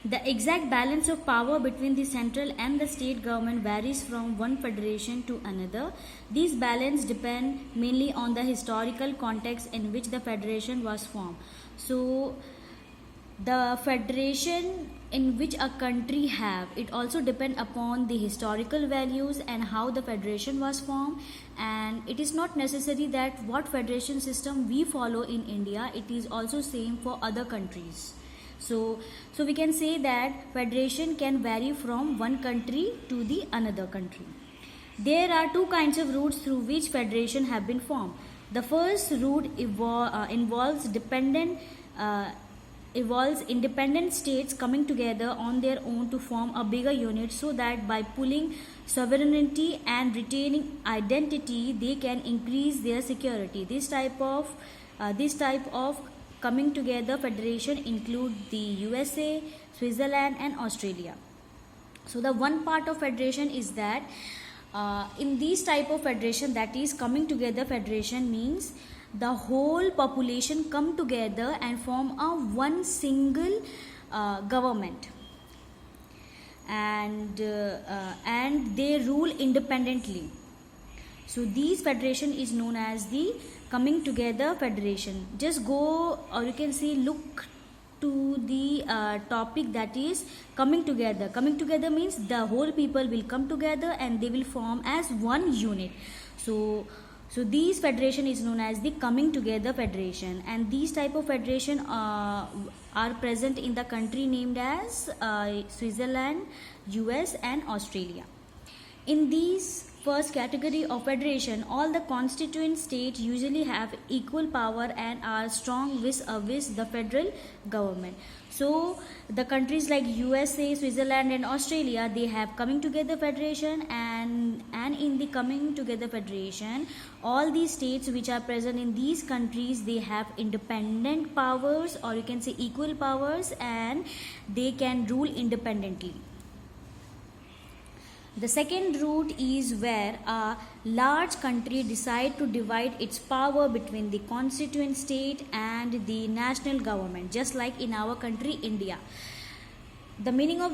The exact balance of power between the central and the state government varies from one federation to another. These balance depend mainly on the historical context in which the federation was formed. So the federation in which a country have, it also depend upon the historical values and how the federation was formed. And it is not necessary that what federation system we follow in India, it is also same for other countries. So we can say that federation can vary from one country to the another country. There are two kinds of routes through which federation have been formed. The first route involves independent states coming together on their own to form a bigger unit, so that by pulling sovereignty and retaining identity, they can increase their security. This type of coming together federation include the USA, Switzerland and Australia. So the one part of federation is that in these type of federation, that is coming together federation, means the whole population come together and form a one single government, and they rule independently. So these federation is known as the coming together federation. Just go, or you can say look to the topic, that is coming together. Coming together means the whole people will come together and they will form as one unit. So these federation is known as the coming together federation, and these type of federation are present in the country named as Switzerland, US and Australia. In these first category of federation, all the constituent states usually have equal power and are strong vis-a-vis the federal government. So the countries like USA, Switzerland and Australia, they have coming together federation, and in the coming together federation, all these states which are present in these countries, they have independent powers, or you can say equal powers, and they can rule independently. The second route is where a large country decide to divide its power between the constituent state and the national government, just like in our country India. The meaning of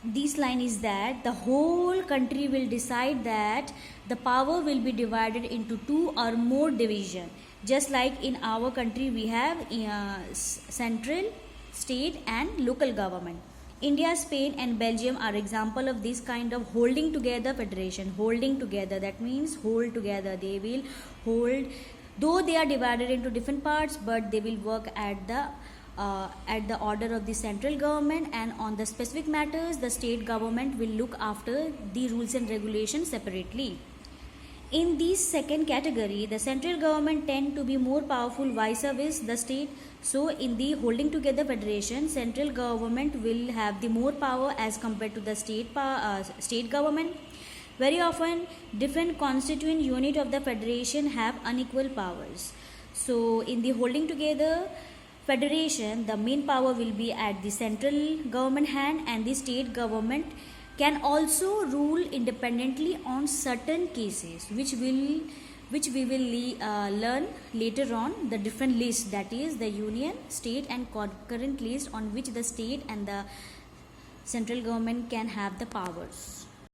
this line is that the whole country will decide that the power will be divided into two or more division. Just like in our country we have central, state and local government. India, Spain and Belgium are example of this kind of holding together federation. Holding together, that means hold together. They will hold, though they are divided into different parts, but they will work at the order of the central government, and on the specific matters the state government will look after the rules and regulations separately. In this second category, the central government tend to be more powerful vis-a-vis the state. So in the holding together federation, central government will have the more power as compared to the state government. Very often, different constituent unit of the federation have unequal powers. So in the holding together federation, the main power will be at the central government hand, and the state government can also rule independently on certain cases, which we will learn later on, the different lists, that is the union, state and concurrent list on which the state and the central government can have the powers.